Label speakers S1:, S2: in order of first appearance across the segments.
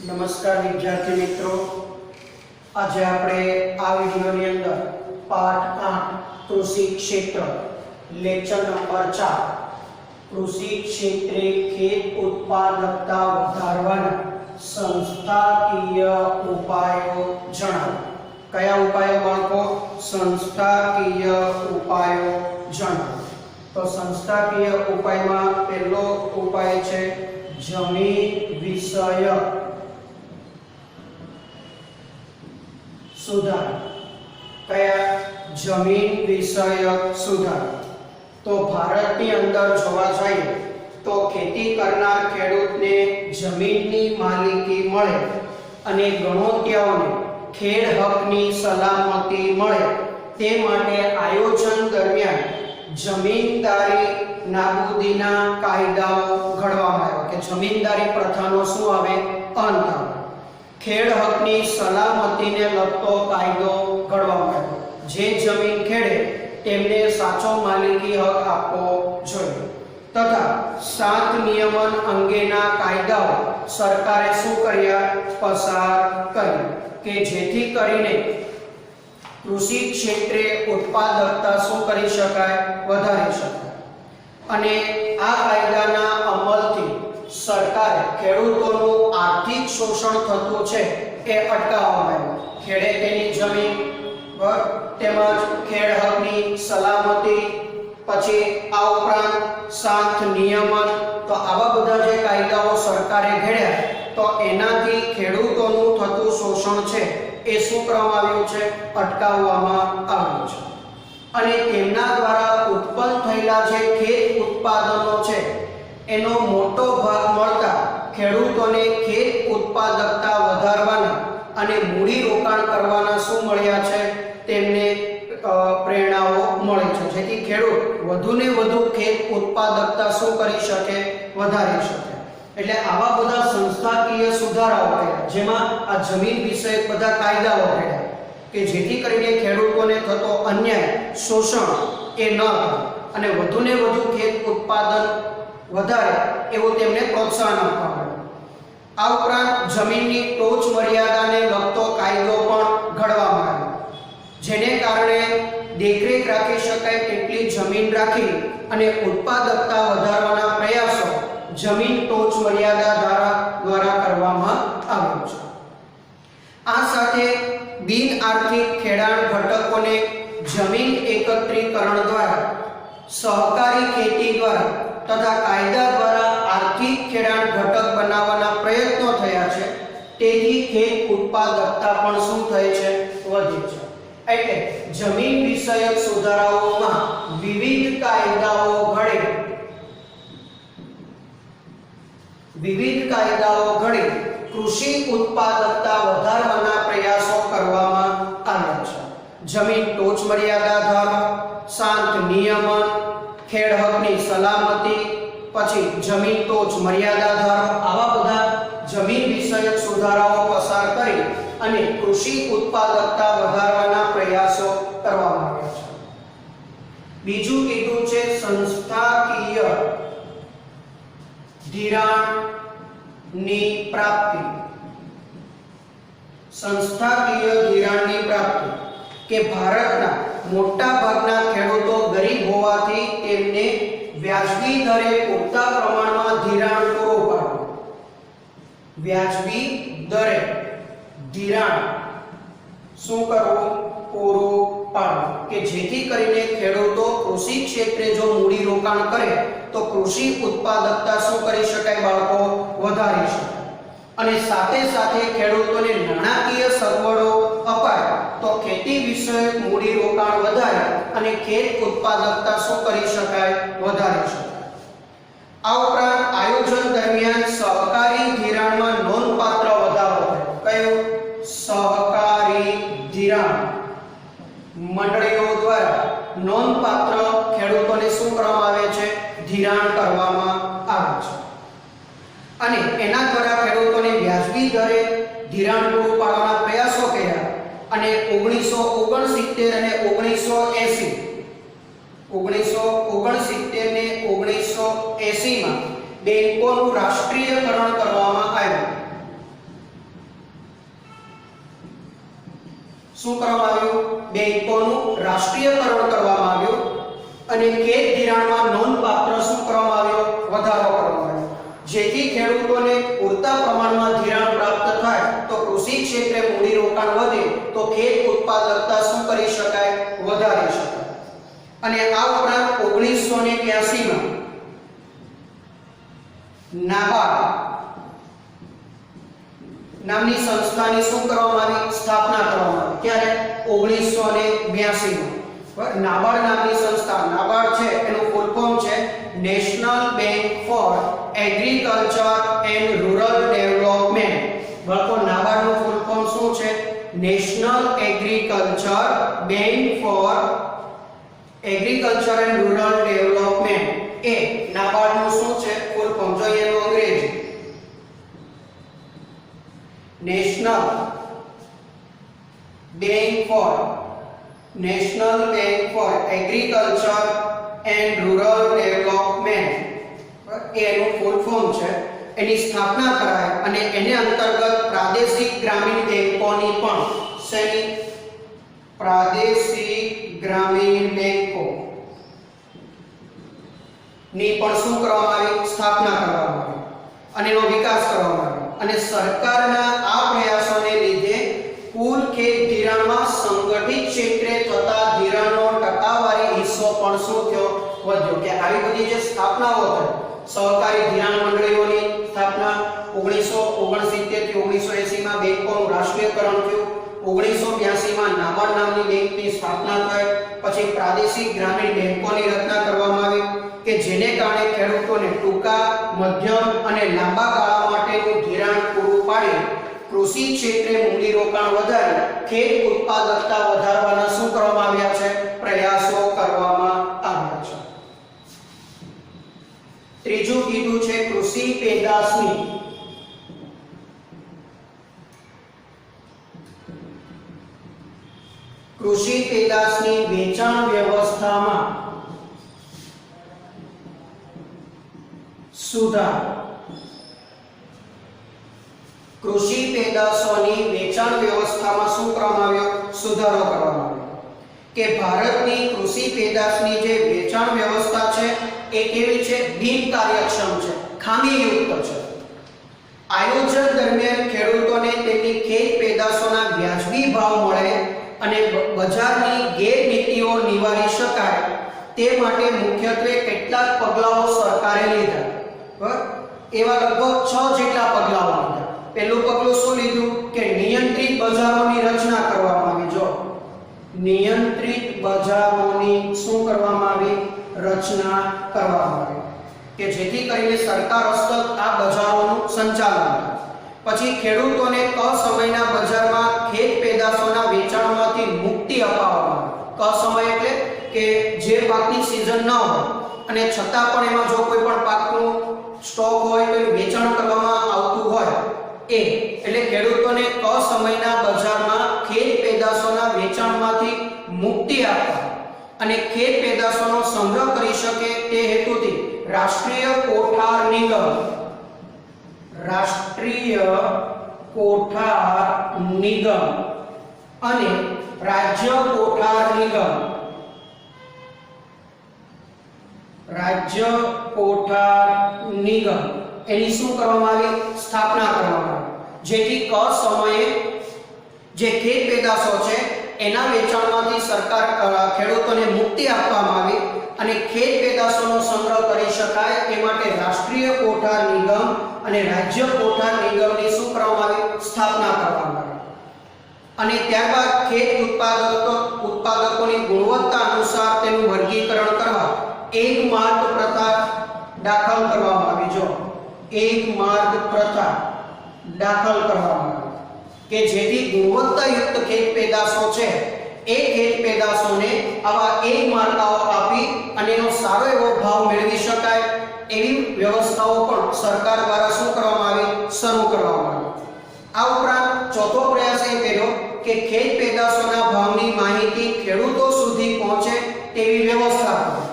S1: નમસ્કાર વિદ્યાર્થી મિત્રો, આજે આપણે આ વિડિયોની અંદર પાઠ 8 કૃષિ ક્ષેત્ર લેક્ચર નંબર 4 કૃષિ ક્ષેત્રે ખેત ઉત્પાદકતા વધારવાના સંસ્થાકીય ઉપાયો જણાવો. કયા ઉપાયો બાળકો? સંસ્થાકીય ઉપાયો જણાવો. તો સંસ્થાકીય ઉપાયમાં પહેલો ઉપાય છે જમીન વિષયક સુધાર. કયા? જમીન વિષયક સુધાર. તો ભારતની અંદર જોવા જઈએ તો ખેતી કરનાર ખેડૂતને જમીનની માલિકી મળે અને ગણોત્યાઓને ખેડ હકની સલામતી મળે તે માટે આયોજન દરમિયાન જમીનદારી નાબૂદીના કાયદાઓ ઘડવામાં આવ્યા કે જમીનદારી પ્રથાનો શું આવે? અંત આવે. ખેડ હકની સલામતીને લગતો કાયદો ઘડવામાં આવ્યો. જે જમીન ખેડે તેમને સાચો માલિકી હક આપવો જોઈએ. તથા 7 નિયમન અંગેના કાયદાઓ સરકારે શું કર્યા? પસાર કર્યા કે જેથી કરીને કૃષિ ક્ષેત્રે ઉત્પાદકતા શું કરી શકાય? વધારી શકાય. અને આ કાયદાના અમલથી સરકારે ખેડૂતોનું આર્થિક શોષણ થતું છે એ અટકાવવામાં આવ્યું. ખેડે તેની જમીન તેમજ ખેડ હકની સલામતી, પછી આ ઉપરાંત 7 નિયમન, તો આવા બધા જે કાયદાઓ સરકારે ઘડ્યા તો એનાથી ખેડૂતોનું થતું શોષણ છે એ શું કરવામાં આવ્યું છે? અટકાવવામાં આવ્યું છે. અને તેમના દ્વારા ઉત્પન્ન થયેલા જે ખેત ઉત્પાદનો છે એનો મોટો ભાગ મળતા ખેડૂતોને ખેત ઉત્પાદકતા વધારવાના અને મૂડી રોકાણ કરવાના શું મળ્યા છે? તેમને પ્રેરણાઓ મળે છે, જેથી ખેડૂત વધુને વધુ ખેત ઉત્પાદકતા શું કરી શકે? વધારી શકે. એટલે આવા બધા સંસ્થાકીય સુધારાઓ કર્યા, જેમાં આ જમીન વિષયક બધા કાયદાઓ કર્યા કે જેથી કરીને ખેડૂતોને થતો અન્યાય, શોષણ એ ન થાય અને વધુને વધુ ખેત ઉત્પાદન વધારે એવું તેમને પ્રોત્સાહન આપવામાં આવ્યું. આ ઉપરાંત જમીનની ટોચ મર્યાદાને લગતો કાયદો પણ ઘડવામાં આવ્યો, જેને કારણે દેખરેખ રાખી શકાય તેટલી જમીન રાખી અને ઉત્પાદકતા વધારવાના પ્રયાસો જમીન ટોચ મર્યાદા દ્વારા કરવામાં આવ્યો છે. આ સાથે બિન આર્થિક ખેડાણ ઘટકોને જમીન એકત્રીકરણ દ્વારા, સહકારી ખેતી દ્વારા તથા કાયદા દ્વારા આર્થિક ખેડાણ ઘટક બનાવવાના પ્રયત્નો થયા છે. તેથી ખેત ઉત્પાદકતા પણ શું થઈ છે? વધી છે. એટલે જમીન વિષયક સુધારાઓમાં વિવિધ કાયદાઓ ઘડી કૃષિ ઉત્પાદકતા વધારવાના પ્રયાસો કરવામાં આવ્યા છે. જમીન ટોચ મર્યાદા ધારો, 7 નિયમન, ખેડ હકની સલામતી, પછી જમીન ટોચ મર્યાદા ધારો, આવા બધા જમીન વિષયક સુધારાઓ પસાર કરી અને કૃષિ ઉત્પાદકતા વધારવાના પ્રયાસો કરવામાં આવ્યા છે. બીજું કીધું છે સંસ્થાકીય ધિરાણની પ્રાપ્તિ. સંસ્થાકીય ધિરાણની પ્રાપ્તિ કે ભારતના મોટા ભાગના ખેડૂતો ગરીબ હોવાથી તેમને વ્યાજબી દરે પૂરતા પ્રમાણમાં ધિરાણ પૂરું પાડવું. વ્યાજબી દરે ધિરાણ શું કરવું? પૂરું પાડવું કે જેથી કરીને ખેડૂતો કૃષિ ક્ષેત્રે જો મૂડી રોકાણ કરે તો કૃષિ ઉત્પાદકતા શું કરી શકાય બાળકો? વધારી શકાય. અને સાથે સાથે ખેડૂતોને નાણાકીય સગવડો અપાય તો ખેતી વિષયક મૂડી રોકાણ વધારે અને ખેત ઉત્પાદકતા શું કરી શકાય? વધારી શકાય. આ ઉપરાંત આયોજન દરમિયાન સહકારી ધિરાણમાં નોંધપાત્ર વધારો થયો. કયો? સહકારી ધિરાણ મંડળીઓ દ્વારા નોંધપાત્ર ખેડૂતોને શું કરવામાં આવે છે? ધિરાણ કરવામાં આવે છે. અને એના દ્વારા ખેડૂતોને વ્યાજબી દરે ધિરાણ પૂરું પાડવાના પ્રયાસો કર્યા અને 1969 અને 1969 ને 1980 માં બેંકોનું રાષ્ટ્રીયકરણ કરવામાં આવ્યું. શું કરવામાં આવ્યું? બેંકોનું રાષ્ટ્રીયકરણ કરવામાં આવ્યું અને ખેત ધિરાણમાં નોંધપાત્ર શું કરવામાં આવ્યો? વધારો કરવામાં આવ્યો, જેથી ખેડૂતોને પૂરતા પ્રમાણમાં ધિરાણ પ્રાપ્ત થાય તો કૃષિ ક્ષેત્રે મૂડી રોકાણ વધે તો ખેત ઉત્પાદકતા શું કરી શકાય? વધારી શકાય. અને આ ઉપરાંત 1982 માં નાબાર્ડ નામની સંસ્થાની શું કરવામાં આવી? સ્થાપના કરવામાં આવી. ક્યારે? 1982 માં. નાબાર્ડ નામની સંસ્થા, નાબાર્ડ છે એનું ફૂલ ફોર્મ છે national bank for agriculture and rural development. બાળકો, નાબાર્ડનું ફૂલ ફોર્મ શું છે? National agriculture bank for agriculture and rural development. એ નાબાર્ડનું શું છે? Full form. જોઈએ એનું અંગ્રેજી national bank for agriculture and rural development. એનું ફૂલ ફોર્મ છે. એની સ્થાપના કરાય અને એને અંતર્ગત પ્રાદેશિક ગ્રામીણ બેંકોની પણ શેની? પ્રાદેશિક ગ્રામીણ બેંકો ની પણ શું કરવામાં આવી? સ્થાપના કરવામાં આવી અને એનો વિકાસ કરવામાં આવ્યો. અને સરકારના આ પ્રયાસોને લીધે કુલ ખેત ધિરાણમાં સંગઠિત ક્ષેત્રે થતા ધિરાણનો ટકાવારી હિસ્સો પણ શું થયો? વધ્યો. કે આવી બધી જે સ્થાપનાઓ થઈ, સહકારી ધિરાણ મંડળીઓની સ્થાપના 1969 થી 1980 માં બેંકોનું રાષ્ટ્રીયકરણ થયું. 1982 માં નાબાર્ડ નામની બેંકની સ્થાપના થઈ. પછી પ્રાદેશિક ગ્રામીણ બેંકોની રચના કરવામાં આવી કે જેને કારણે ખેડૂતોને ટૂંકા, મધ્યમ અને લાંબા ગાળા માટેનું ધિરાણ પૂરું પાડી કૃષિ ક્ષેત્રે મૂડી રોકાણ વધારી ખેત ઉત્પાદકતા વધારવાના શું કરવામાં આવ્યા છે? પ્રયાસો કરવામાં આવ્યા છે. ત્રીજું કીધું છે કૃષિ પેદાશની વેચાણ વ્યવસ્થામાં સુધાર. કૃષિ પેદાશોની વેચાણ વ્યવસ્થામાં શું કરવામાં આવ્યો? સુધારો કરવામાં આવ્યો. કે ભારતની કૃષિ પેદાશની જે વેચાણ વ્યવસ્થા છે એ કેવી છે? બિન કાર્યક્ષમ છે, ખામીયુક્ત છે. આયોજન દરમિયાન ખેડૂતોને તેમની ખેત પેદાશોના વ્યાજબી ભાવ મળે અને બજારની ગેરનીતિઓ નિવારી શકાય તે માટે મુખ્યત્વે કેટલાક પગલાઓ સરકારે લીધા. એવા લગભગ 6 જેટલા પગલાઓ લીધા. પહેલું પગલું શું લીધું? કે નિયંત્રિત બજારોની રચના કરવામાં આવી. જો નિયંત્રિત બજારોની શું કરવામાં આવી? રચના કરવામાં આવી કે જેથી કરીને સરકાર હસ્તક આ બજારોનું સંચાલન થાય. પછી ખેડૂતોને કસમયના બજારમાં ખેત પેદાશોના વેચાણમાંથી મુક્તિ અપાવવામાં આવે. કસમય એટલે કે જે પાકની સીઝન ન હોય અને છતાં પણ એમાં જો કોઈ પણ પાકનું સ્ટોક હોય તો વેચાણ કરવામાં આવતું હોય એટલે ખેડૂતોને કસમયના બજારમાં ખેત પેદાશોના વેચાણમાંથી મુક્તિ આપવા અને ખેત પેદાશોનો સંગ્રહ કરી શકે તે હેતુથી રાષ્ટ્રીય કોઠાર નિગમ અને રાજ્ય કોઠાર નિગમ એની શું કરવામાં આવી? સ્થાપના કરવામાં આવી. જેથી ક સમયે જે ખેત પેદાશો છે એના વેચાણમાંથી સરકાર ખેડૂતોને મુક્તિ આપવામાં આવી અને ખેત પેદાશોનો સંગ્રહ કરી શકાય એ માટે રાષ્ટ્રીય કોઠાર નિગમ અને રાજ્ય કોઠાર નિગમની શું કરવામાં આવી? સ્થાપના કરવામાં આવી. અને ત્યારબાદ ખેત ઉત્પાદકોની ગુણવત્તા અનુસાર તેનું વર્ગીકરણ કરવા એક માર્ગ પ્રથા દાખલ કરવામાં આવી. જો એક માર્ગ પ્રથા દાખલ કરવામાં આવી કે જેથી ગુણવત્તાયુક્ત ખેત પેદાશો છે એ ખેત પેદાશોને આવા એક માર્કાઓ આપી અને એનો સારો એવો ભાવ મેળવી શકાય એવી વ્યવસ્થાઓ પણ સરકાર દ્વારા શું કરવામાં આવી? શરૂ કરવામાં આવી. આ ઉપરાંત ચોથો પ્રયાસ એ કર્યો કે ખેત પેદાશોના ભાવની માહિતી ખેડૂતો સુધી પહોંચે તેવી વ્યવસ્થા કરી.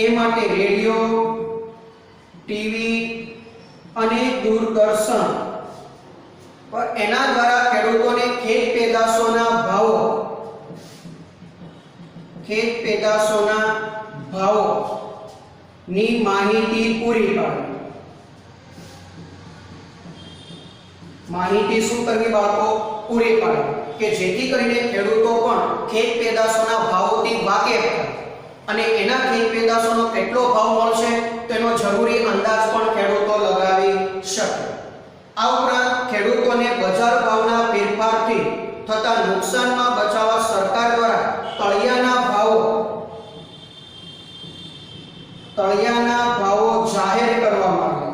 S1: એ માટે રેડિયો, ટીવી અને દૂરદર્શન પર એના દ્વારા ખેડૂતોને ખેત પેદાશોના ભાવો ખેત પેદાશોના ભાવોની માહિતી પૂરી પાડવી. માહિતી શું કરવી બાળકો? પૂરી પાડવી, કે જેથી કરીને ખેડૂતો પણ ખેત પેદાશોના ભાવોથી વાકેફ થાય અને એના ખેત પેદાશોનો કેટલો ભાવ મળશે તેનો જરૂરી અંદાજ પણ ખેડૂતો લગાવી શકે. આ ઉપરાંત ખેડૂતોને બજાર ભાવના ફેરફારથી થતા નુકસાનમાં બચાવવા સરકાર દ્વારા તળિયાના ભાવો જાહેર કરવામાં આવે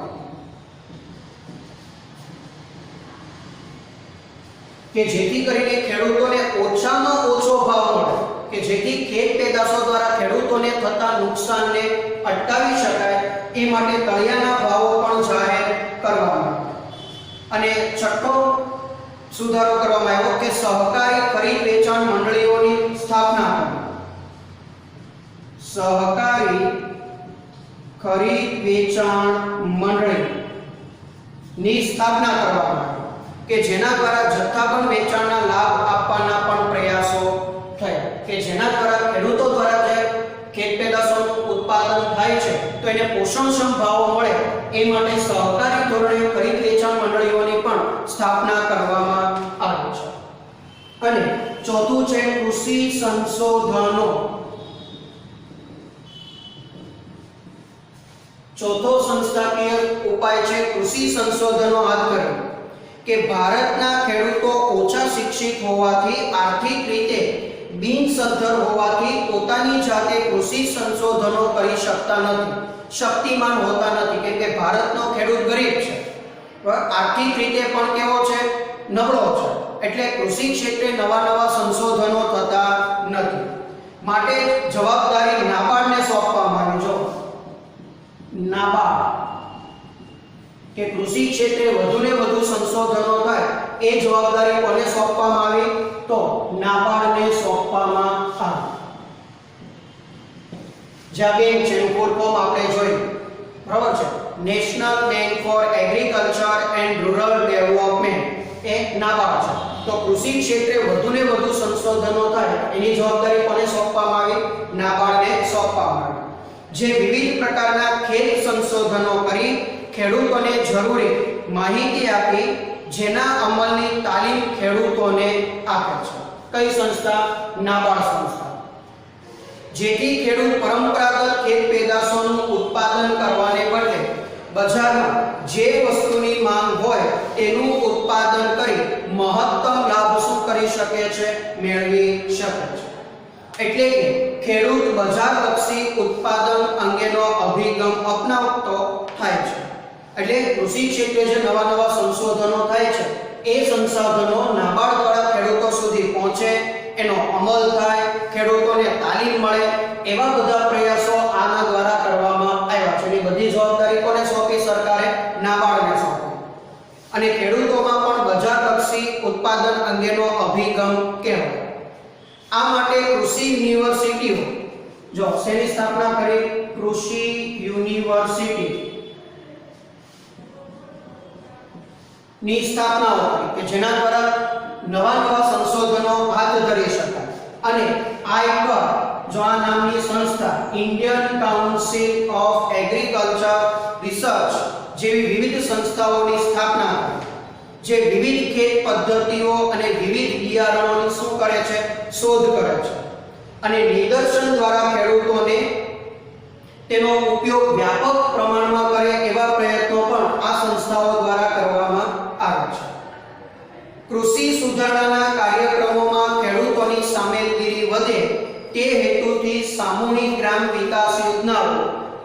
S1: કે જેથી કરીને ખેડૂતોને ઓછામાં ઓછો ભાવ મળે, કે જેથી ખેત પેદાશો દ્વારા ખેડૂતોને થતા નુકસાનને અટકાવી શકાય એ માટે તળિયાના ભાવો પણ જાહેર કરવામાં આવે. અને છઠ્ઠો સુધારો કરવામાં આવ્યો કે સહકારી ખરીદ વેચાણ મંડળીઓની સ્થાપના કરવી. સહકારી ખરીદ વેચાણ મંડળીની સ્થાપના કરવામાં આવે કે જેના દ્વારા જથ્થાબંધ વેચાણના લાભ આપવાના પણ પ્રયાસો થયા, કે જેના દ્વારા ખેડૂતો દ્વારા જે ખેત પેદાશોનું ઉત્પાદન થાય છે તો એને પોષણક્ષમ ભાવો મળે એ માટે સહકારી ધોરણે ખરીદ વેચાણ મંડળીઓની પણ સ્થાપના કરવામાં આવી છે. અને ચોથું છે કૃષિ સંશોધનો. ચોથો સંસ્થાકીય ઉપાય છે કૃષિ સંશોધનો હાથ ધરવા, કે ભારતના ખેડૂતો ઓછા શિક્ષિત હોવાથી, આર્થિક રીતે બિનસદ્ધર હોવાથી પોતાની જાતે કૃષિ સંશોધનો કરી શકતા નથી, શક્તિમાન હોતા નથી. કેમ કે ભારતનો ખેડૂત ગરીબ છે, આર્થિક રીતે પણ કેવો છે? નબળો છે. એટલે કૃષિ ક્ષેત્રે નવા સંશોધનો થતા નથી. માટે જવાબદારી નાબાર્ડને સોંપવામાં આવી. જો નાબાર્ડ કે કૃષિ ક્ષેત્રે વધુને વધુ સંશોધનો થાય એ જવાબદારી કોને સોંપવામાં આવી? તો નાબાર્ડને સોંપવામાં આવી. જ્યાં બેંક છે એનું ફૂલ ફોર્મ આપણે જોયું, બરાબર છે, national bank for agriculture and rural development, એ નાબાર્ડ છે. તો કૃષિ ક્ષેત્રે વધુને વધુ સંશોધનો થાય એની જવાબદારી કોને સોંપવામાં આવી? નાબાર્ડને સોંપવામાં આવી. જે વિવિધ પ્રકારના ખેત સંશોધનો કરી ખેડૂતોને જરૂરી માહિતી આપી જેના અમલની તાલીમ ખેડૂતોને આપે છે. કઈ સંસ્થા? નાબાર્ડ સંસ્થા. જેથી ખેડૂત પરંપરાગત ખેત પેદાશોનું ઉત્પાદન કરવાને બદલે બજારમાં જે વસ્તુની માંગ હોય તેનું ઉત્પાદન કરી મહત્તમ લાભ શું કરી શકે છે? મેળવી શકે છે. એટલે કે ખેડૂત બજારલક્ષી ઉત્પાદન અંગેનો અભિગમ અપનાવતો થાય છે. એટલે કૃષિ ક્ષેત્રે જે નવા સંશોધનો થાય છે એ સંસાધનો નાબાર્ડ દ્વારા ખેડૂતો સુધી પહોંચે, એનો અમલ થાય, ખેડૂતોને તાલીમ મળે, એવા બધા પ્રયાસો આના દ્વારા કરવામાં આવ્યા છે. એની બધી જવાબદારી કોને સોંપી? સરકારે નાબાર્ડને સોંપી. અને ખેડૂતોમાં પણ બજારલક્ષી ઉત્પાદન અંગેનો અભિગમ કહેવાય. આ માટે કૃષિ યુનિવર્સિટીઓ, જો શેની સ્થાપના કરી? કૃષિ યુનિવર્સિટી ની સ્થાપના કરી કે જેના દ્વારા નવા સંશોધનો હાથ ધરી શકાય. અને આઈકર, જો આ નામની સંસ્થા, Indian council of agriculture research જેવી વિવિધ સંસ્થાઓની સ્થાપના કરી જે વિવિધ ખેત પદ્ધતિઓ અને વિવિધ બિયારણોની શું કરે છે? શોધ કરે છે. અને નિદર્શન દ્વારા ખેડૂતોને તેનો ઉપયોગ વ્યાપક પ્રમાણમાં કરે એવા પ્રયત્નો પણ આ સંસ્થાઓ દ્વારા કરવામાં આવે છે. કૃષિ સુધારણાના કાર્યક્રમોમાં ખેડૂતોની સામેલગીરી વધે તે હેતુથી સામૂહિક ગ્રામ વિકાસ યોજનાઓ,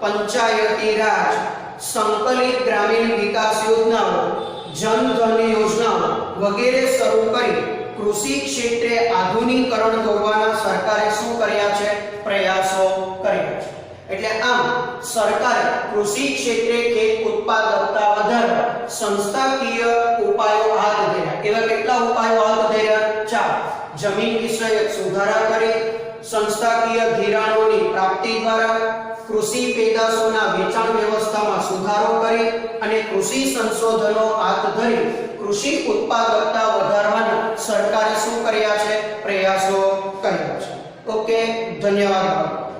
S1: પંચાયતી રાજ, સંકલિત ગ્રામીણ વિકાસ યોજનાઓ, જન ધન યોજનાઓ વગેરે શરૂ કરી કૃષિ ક્ષેત્રે આધુનિકરણ દોરવાના સરકારે શું કર્યા છે? પ્રયાસો કર્યા છે. એટલે આમ સરકારે કૃષિ ક્ષેત્રે ખેત ઉત્પાદકતા વધારવા સંસ્થાકીય ઉપાયો હાથ ધર્યા. એવા કેટલા ઉપાયો હાથ ધર્યા? 4. જમીન વિષયક સુધારા કરી, સંસ્થાકીય ધિરાણોની પ્રાપ્તિ દ્વારા કૃષિ પેદાશોના વેચાણ વ્યવસ્થામાં સુધારો કરી અને કૃષિ સંશોધનો હાથ ધરી કૃષિ ઉત્પાદકતા વધારવાના સરકારે શું કર્યા છે? પ્રયાસો કર્યા છે. ઓકે, ધન્યવાદ.